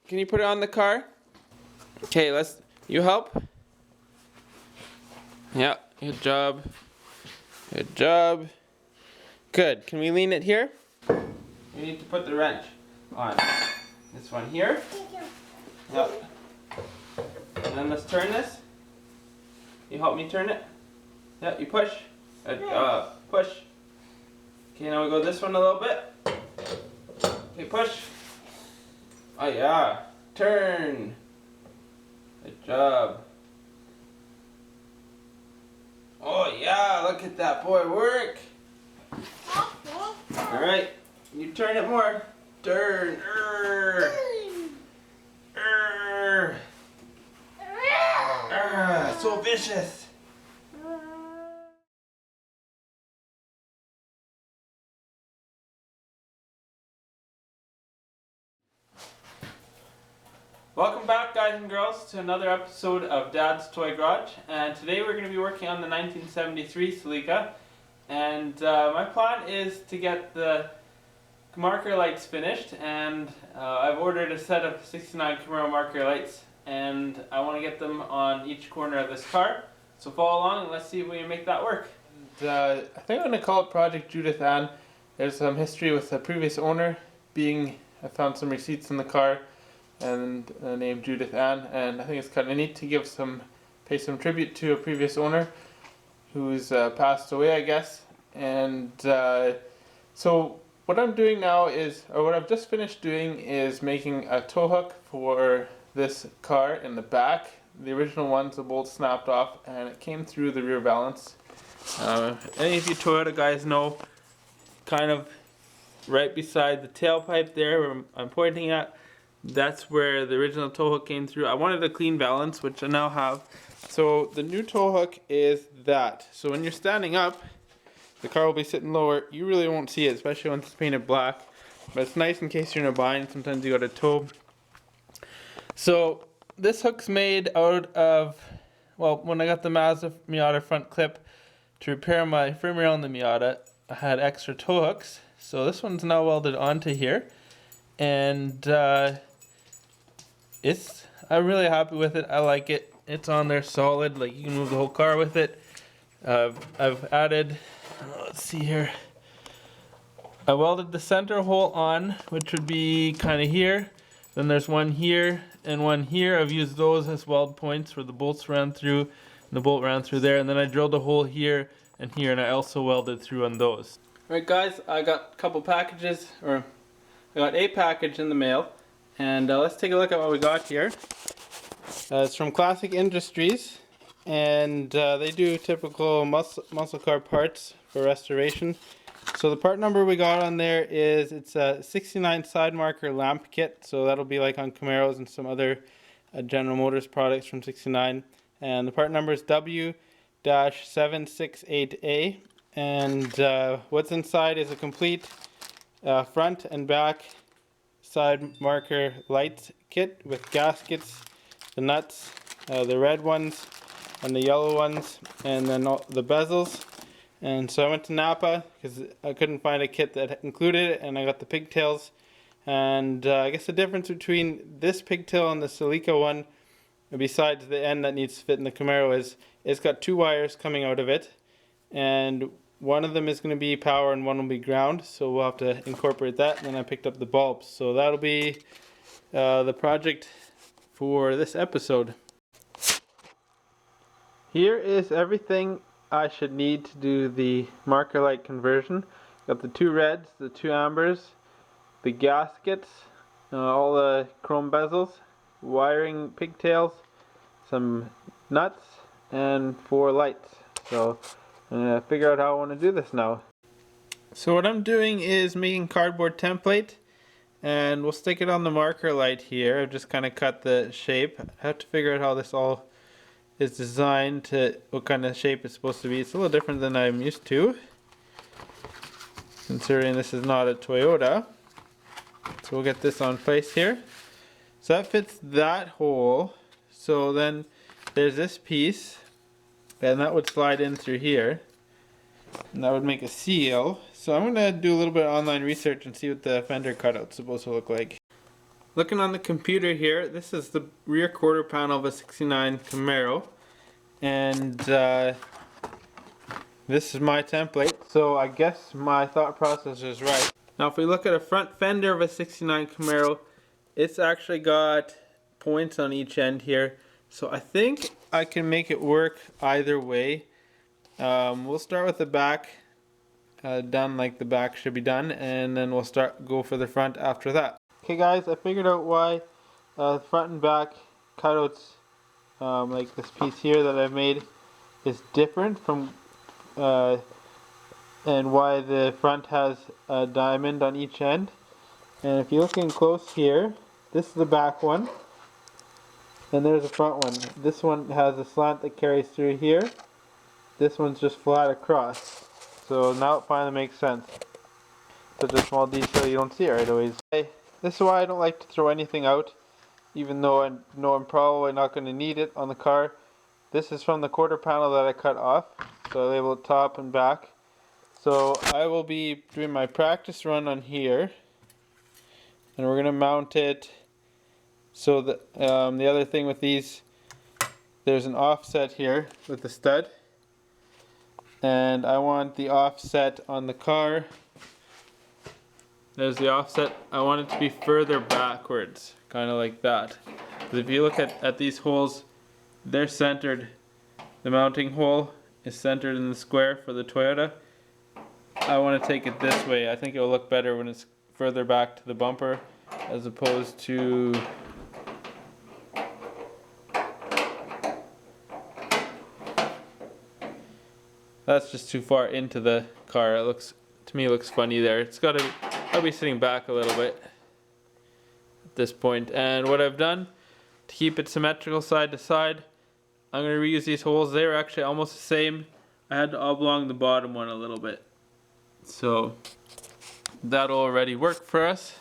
can you put it on the car? Okay, you help? Yeah, good job. Good job. Good, can we lean it here? You need to put the wrench on this one here. Yep. And then let's turn this. You help me turn it? Yep, you push. Push. Okay, now we go this one a little bit. Okay, push. Oh yeah. Turn. Good job. Oh yeah, look at that boy work. Alright, you turn it more. Turn. So vicious. Welcome back, guys and girls, to another episode of Dad's Toy Garage, and today we're going to be working on the 1973 Celica, and my plan is to get the marker lights finished, and I've ordered a set of 69 Camaro Marker Lights, and I want to get them on each corner of this car, so follow along and let's see if we can make that work. And, I think I'm going to call it Project Judith Ann. There's some history with the previous owner I found some receipts in the car, and named Judith Ann, and I think it's kind of neat to pay some tribute to a previous owner who's passed away, I guess. And so what I'm doing now what I've just finished doing is making a tow hook for this car in the back. The original one's the bolt snapped off and it came through the rear valance. Any of you Toyota guys know, kind of right beside the tailpipe there where I'm pointing at, that's where the original tow hook came through. I wanted a clean valance, which I now have. So the new tow hook is that. So when you're standing up, the car will be sitting lower. You really won't see it, especially once it's painted black. But it's nice in case you're in a bind. Sometimes you got to tow. So this hook's made out of, well, when I got the Mazda Miata front clip to repair my frame rail on the Miata, I had extra tow hooks. So this one's now welded onto here. And I'm really happy with it. I like it. It's on there solid, like you can move the whole car with it. I've added, let's see here, I welded the center hole on, which would be kind of here. Then there's one here and one here. I've used those as weld points where the bolts ran through, and the bolt ran through there. And then I drilled a hole here and here, and I also welded through on those. Alright guys, I got a couple packages, or I got a package in the mail. And let's take a look at what we got here. It's from Classic Industries, and they do typical muscle car parts for restoration. So the part number we got on there it's a 69 side marker lamp kit, so that'll be like on Camaros and some other General Motors products from 69. And the part number is W-768A, and what's inside is a complete front and back side marker light kit with gaskets, the nuts, the red ones and the yellow ones, and then all the bezels. And so I went to Napa because I couldn't find a kit that included it, and I got the pigtails. And I guess the difference between this pigtail and the Celica one, besides the end that needs to fit in the Camaro, is it's got two wires coming out of it, and one of them is going to be power and one will be ground, so we'll have to incorporate that. And then I picked up the bulbs, so that'll be the project for this episode. Here is everything I should need to do the marker light conversion. Got the two reds, the two ambers, the gaskets, all the chrome bezels, wiring pigtails, some nuts, and 4 lights. So I'm going to figure out how I want to do this now. So what I'm doing is making cardboard template, and we'll stick it on the marker light here. I've just kind of cut the shape. I have to figure out how this all is designed, to what kind of shape it's supposed to be. It's a little different than I'm used to, considering this is not a Toyota. So we'll get this on place here. So that fits that hole. So then there's this piece, and that would slide in through here, and that would make a seal. So I'm going to do a little bit of online research and see what the fender cutout's supposed to look like. Looking on the computer here, this is the rear quarter panel of a 69 Camaro, and this is my template, so I guess my thought process is right. Now if we look at a front fender of a 69 Camaro, it's actually got points on each end here, so I think I can make it work either way. We'll start with the back, done like the back should be done, and then we'll go for the front after that. Okay guys, I figured out why the front and back cutouts, like this piece here that I've made, is different from, and why the front has a diamond on each end. And if you look in close here, this is the back one, and there's the front one. This one has a slant that carries through here. This one's just flat across. So now it finally makes sense. Such a small detail you don't see it right away. This is why I don't like to throw anything out, even though I know I'm probably not going to need it on the car. This is from the quarter panel that I cut off, so I label it top and back. So I will be doing my practice run on here, and we're going to mount it. So the other thing with these, there's an offset here with the stud, and I want the offset on the car. There's the offset. I want it to be further backwards, kind of like that. Because if you look at these holes, they're centered. The mounting hole is centered in the square for the Toyota. I want to take it this way. I think it will look better when it's further back to the bumper as opposed to that's just too far into the car. It looks, to me, it looks funny there. It's got to, I'll be sitting back a little bit at this point. And what I've done to keep it symmetrical side to side, I'm going to reuse these holes. They were actually almost the same. I had to oblong the bottom one a little bit. So that'll already work for us.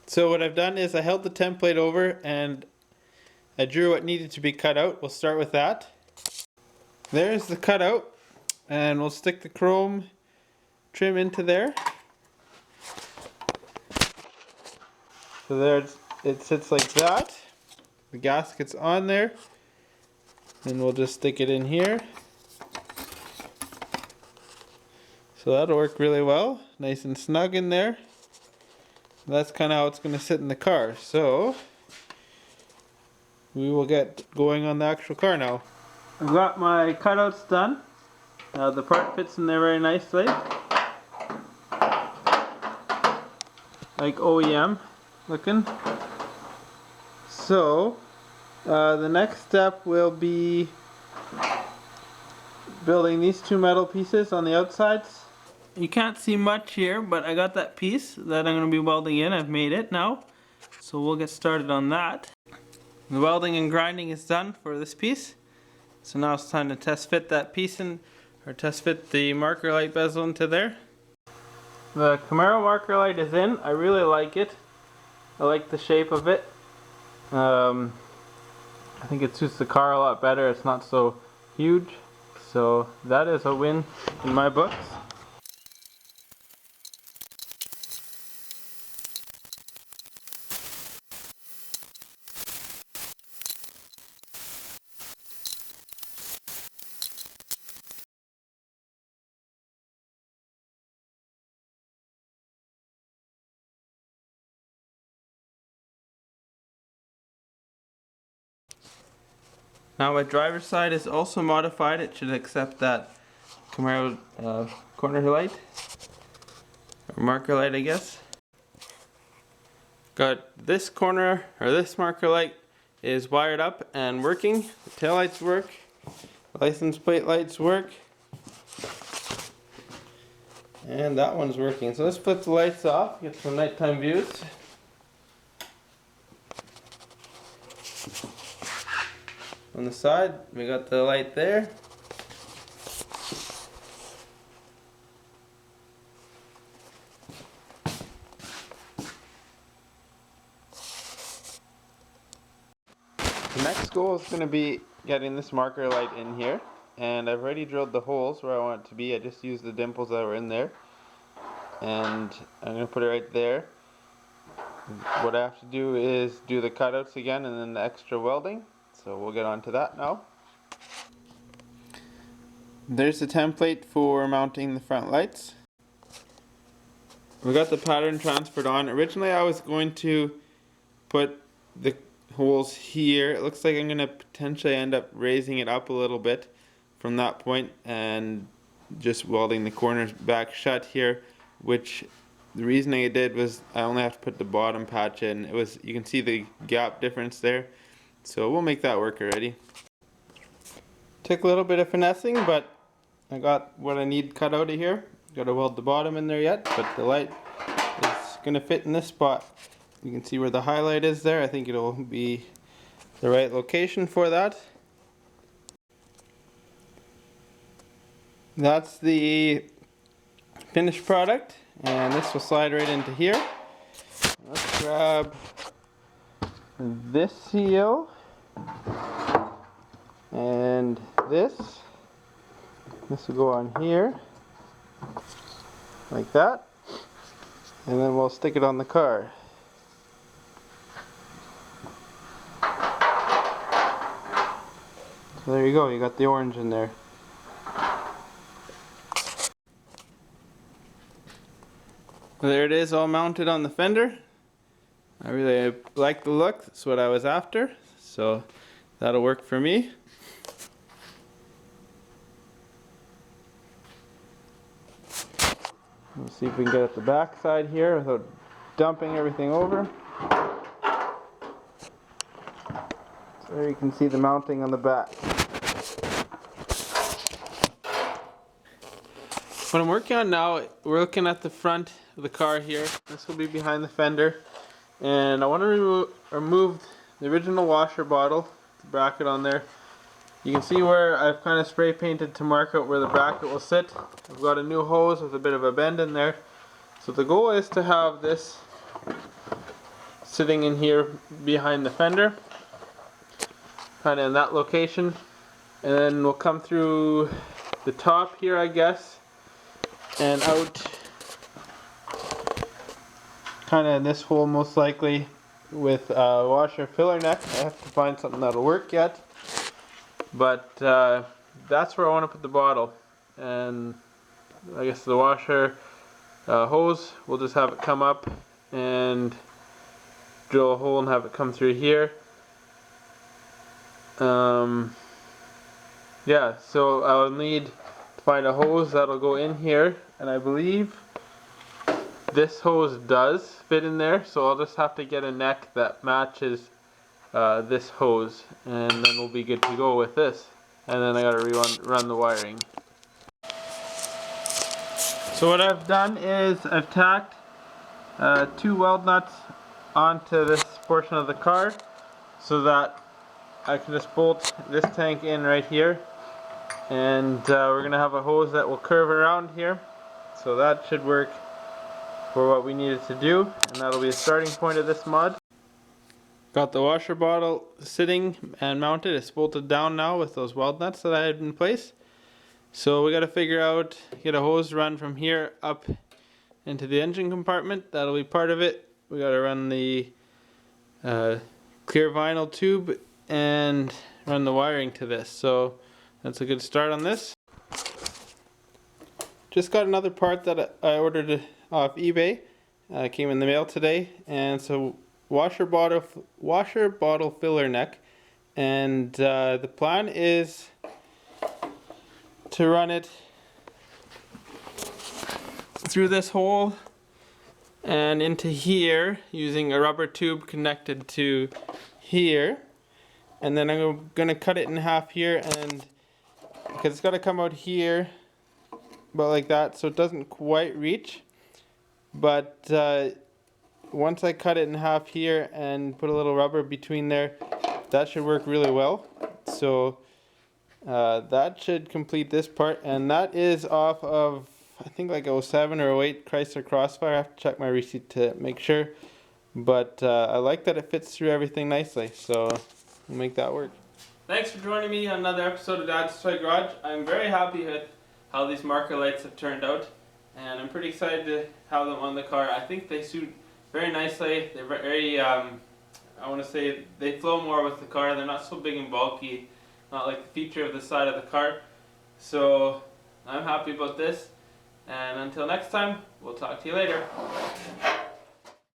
So what I've done is I held the template over and I drew what needed to be cut out. We'll start with that. There's the cutout, and we'll stick the chrome trim into there. So there it sits like that. The gasket's on there, and we'll just stick it in here. So that'll work really well, nice and snug in there. That's kind of how it's going to sit in the car. So we will get going on the actual car now. I've got my cutouts done. The part fits in there very nicely, like OEM looking. So the next step will be building these two metal pieces on the outsides. You can't see much here, but I got that piece that I'm going to be welding in. I've made it now, so we'll get started on that. The welding and grinding is done for this piece. So now it's time to test fit that piece in, or test fit the marker light bezel into there. The Camaro marker light is in. I really like it. I like the shape of it. I think it suits the car a lot better. It's not so huge. So that is a win in my books. Now my driver's side is also modified. It should accept that Camaro corner light, or marker light I guess. Got this corner, or this marker light is wired up and working. The taillights work, license plate lights work, and that one's working. So let's flip the lights off, get some nighttime views. On the side, we got the light there. The next goal is going to be getting this marker light in here, and I've already drilled the holes where I want it to be. I just used the dimples that were in there, and I'm going to put it right there. What I have to do is do the cutouts again and then the extra welding. So we'll get on to that now. There's the template for mounting the front lights. We got the pattern transferred on. Originally I was going to put the holes here. It looks like I'm going to potentially end up raising it up a little bit from that point and just welding the corners back shut here, which the reasoning I did was I only have to put the bottom patch in. It was, you can see the gap difference there, so we'll make that work already. Took a little bit of finessing, but I got what I need cut out of here. Got to weld the bottom in there yet, but the light is going to fit in this spot. You can see where the highlight is there. I think it'll be the right location for that. That's the finished product, and this will slide right into here. Let's grab this seal and this. This will go on here like that, and then we'll stick it on the car. So there you go, you got the orange in there. There it is, all mounted on the fender. I really like the look, that's what I was after, so that'll work for me. We'll see if we can get at the back side here without dumping everything over. So there you can see the mounting on the back. What I'm working on now, we're looking at the front of the car here. This will be behind the fender. And I want to remove the original washer bottle, the bracket on there. You can see where I've kind of spray painted to mark out where the bracket will sit. I've got a new hose with a bit of a bend in there. So the goal is to have this sitting in here behind the fender, kind of in that location. And then we'll come through the top here, I guess, and out kind of in this hole most likely with a washer filler neck. I have to find something that'll work yet, but that's where I want to put the bottle. And I guess the washer hose, we'll just have it come up and drill a hole and have it come through here. Yeah, so I'll need to find a hose that'll go in here, and I believe this hose does fit in there, so I'll just have to get a neck that matches this hose, and then we'll be good to go with this. And then I gotta run the wiring. So what I've done is I've tacked 2 weld nuts onto this portion of the car so that I can just bolt this tank in right here, and we're gonna have a hose that will curve around here, so that should work for what we needed to do, and that'll be the starting point of this mod. Got the washer bottle sitting and mounted. It's bolted down now with those weld nuts that I had in place. So we got to figure out, get a hose run from here up into the engine compartment. That'll be part of it. We got to run the clear vinyl tube and run the wiring to this. So that's a good start on this. Just got another part that I ordered off eBay. Came in the mail today, and so washer bottle filler neck, and the plan is to run it through this hole and into here using a rubber tube connected to here, and then I'm gonna cut it in half here, and because it's got to come out here about like that, so it doesn't quite reach, but once I cut it in half here and put a little rubber between there, that should work really well. So that should complete this part, and that is off of, I think, like 07 or 08 Chrysler Crossfire. I have to check my receipt to make sure, but I like that it fits through everything nicely, so we'll make that work. Thanks for joining me on another episode of Dad's Toy Garage. I'm very happy with how these marker lights have turned out, and I'm pretty excited to have them on the car. I think they suit very nicely. They're very, I want to say, they flow more with the car. They're not so big and bulky, not like the feature of the side of the car. So I'm happy about this. And until next time, we'll talk to you later.